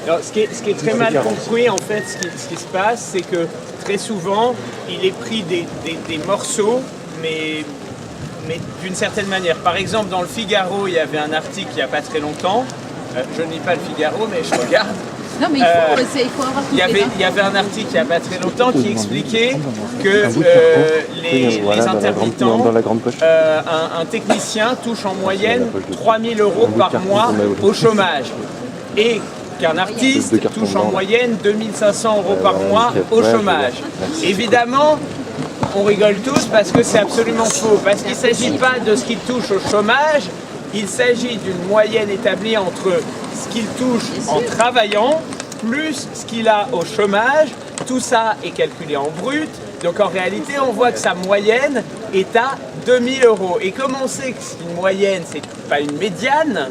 Alors, ce qui est très mal compris, en fait, ce qui se passe, c'est que très souvent, il est pris des morceaux, mais d'une certaine manière. Par exemple, dans le Figaro, il y avait un article il n'y a pas très longtemps. Je ne lis pas le Figaro, mais je regarde. Non, mais il faut avoir il y avait un article il n'y a pas très longtemps qui expliquait que les intermittents, un technicien touche en moyenne 3 000 € par mois au chomage. Et qu'un artiste touche en moyenne 2 500 € par mois au chômage. Évidemment, on rigole tous parce que c'est absolument faux. Parce qu'il ne s'agit pas de ce qu'il touche au chômage, il s'agit d'une moyenne établie entre ce qu'il touche en travaillant plus ce qu'il a au chômage. Tout ça est calculé en brut. Donc en réalité, on voit que sa moyenne est à 2 000 €. Et comme on sait qu'une moyenne, c'est pas une médiane,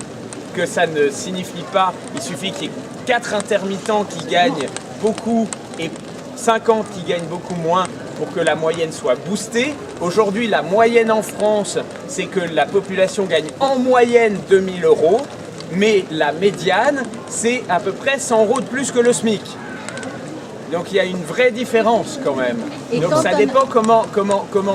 que ça ne signifie pas, il suffit qu'il y ait 4 intermittents qui gagnent beaucoup et 50 qui gagnent beaucoup moins pour que la moyenne soit boostée. Aujourd'hui, la moyenne en France, c'est que la population gagne en moyenne 2 000 €, mais la médiane, c'est à peu près 100 € de plus que le SMIC. Donc il y a une vraie différence quand même. Donc ça dépend comment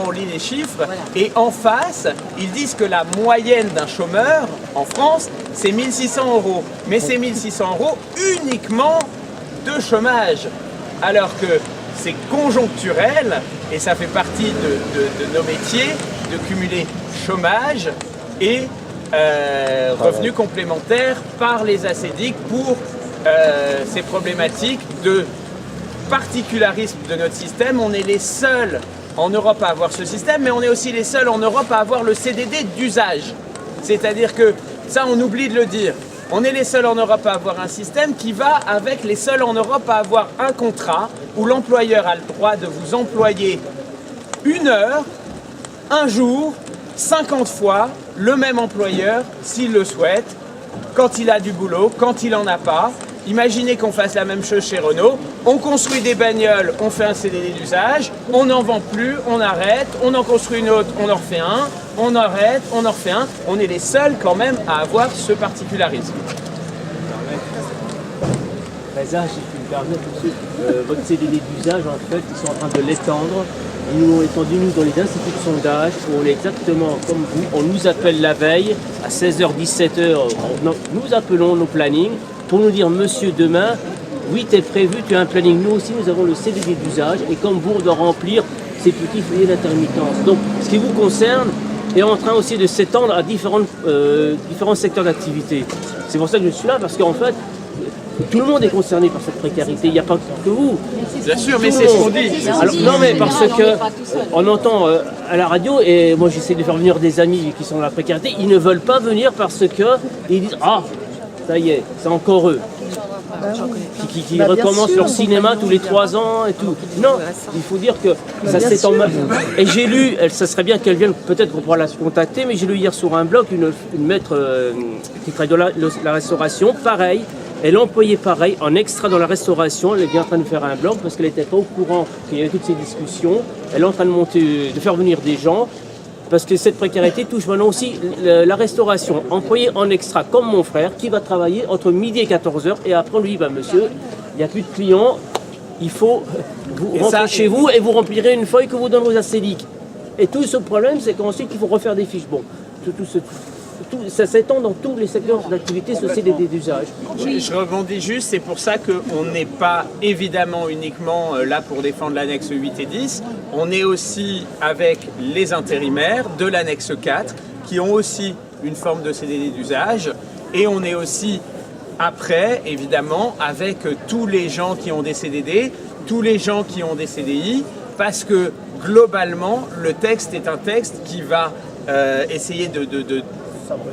on lit les chiffres. Voilà. Et en face, ils disent que la moyenne d'un chômeur en France, c'est 1 600 €. Mais c'est 1 600 € uniquement de chômage. Alors que c'est conjoncturel et ça fait partie de nos métiers de cumuler chômage et revenus complémentaires par les ACDIC pour ces problématiques de particularisme de notre système. On est les seuls en Europe à avoir ce système, mais on est aussi les seuls en Europe à avoir le CDD d'usage. C'est-à-dire que, ça on oublie de le dire, on est les seuls en Europe à avoir un système qui va avec les seuls en Europe à avoir un contrat où l'employeur a le droit de vous employer 1 heure, 1 jour, 50 fois le même employeur s'il le souhaite, quand il a du boulot, quand il n'en a pas. Imaginez qu'on fasse la même chose chez Renault, on construit des bagnoles, on fait un CDD d'usage, on n'en vend plus, on arrête, on en construit une autre, on en refait un, on arrête, on en refait un. On est les seuls quand même à avoir ce particularisme. Reza, si tu me permets, monsieur, votre CDD d'usage, en fait, ils sont en train de l'étendre. Ils nous ont étendu, nous, dans les instituts de sondage, où on est exactement comme vous. On nous appelle la veille, à 16h, 17h, nous appelons nos plannings, pour nous dire, monsieur, demain, oui, tu es prévu, tu as un planning. Nous aussi, nous avons le CDD d'usage. Et comme vous, on doit remplir ces petits foyers d'intermittence. Donc, ce qui vous concerne est en train aussi de s'étendre à différents secteurs d'activité. C'est pour ça que je suis là, parce qu'en fait, tout le monde est concerné par cette précarité. Il n'y a pas que vous. Bien sûr, mais c'est ce qu'on dit. Alors, non, mais parce que on entend à la radio, et moi j'essaie de faire venir des amis qui sont dans la précarité, ils ne veulent pas venir parce que ils disent « Ah, ça y est, c'est encore eux ». Qui recommencent leur cinéma tous les 3 ans et tout. Non, il faut dire que ça s'étend mal. Et j'ai lu, ça serait bien qu'elle vienne, peut-être qu'on pourra la contacter, mais j'ai lu hier sur un blog une maître qui travaille dans la restauration, pareil. Elle employait pareil, en extra dans la restauration, elle est bien en train de faire un blog parce qu'elle n'était pas au courant qu'il y avait toutes ces discussions. Elle est en train de faire venir des gens parce que cette précarité touche maintenant aussi la restauration. Employé en extra, comme mon frère, qui va travailler entre midi et 14h et après on lui dit, bah, monsieur, il n'y a plus de clients, il faut vous rentrer chez vous et vous remplirez une feuille que vous donnerez aux ACDIC. Et tout ce problème, c'est qu'ensuite il faut refaire des fiches. Bon, ça s'étend dans tous les secteurs d'activité sur CDD d'usage. Je rebondis juste, c'est pour ça qu'on n'est pas évidemment uniquement là pour défendre l'annexe 8 et 10, on est aussi avec les intérimaires de l'annexe 4 qui ont aussi une forme de CDD d'usage et on est aussi après évidemment avec tous les gens qui ont des CDD, tous les gens qui ont des CDI parce que globalement le texte est un texte qui va essayer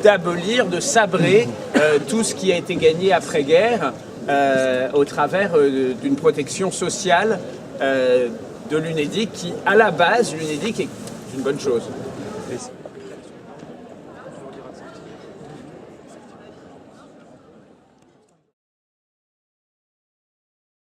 d'abolir, de sabrer tout ce qui a été gagné après-guerre au travers d'une protection sociale de l'UNEDIC qui, à la base, l'UNEDIC est une bonne chose.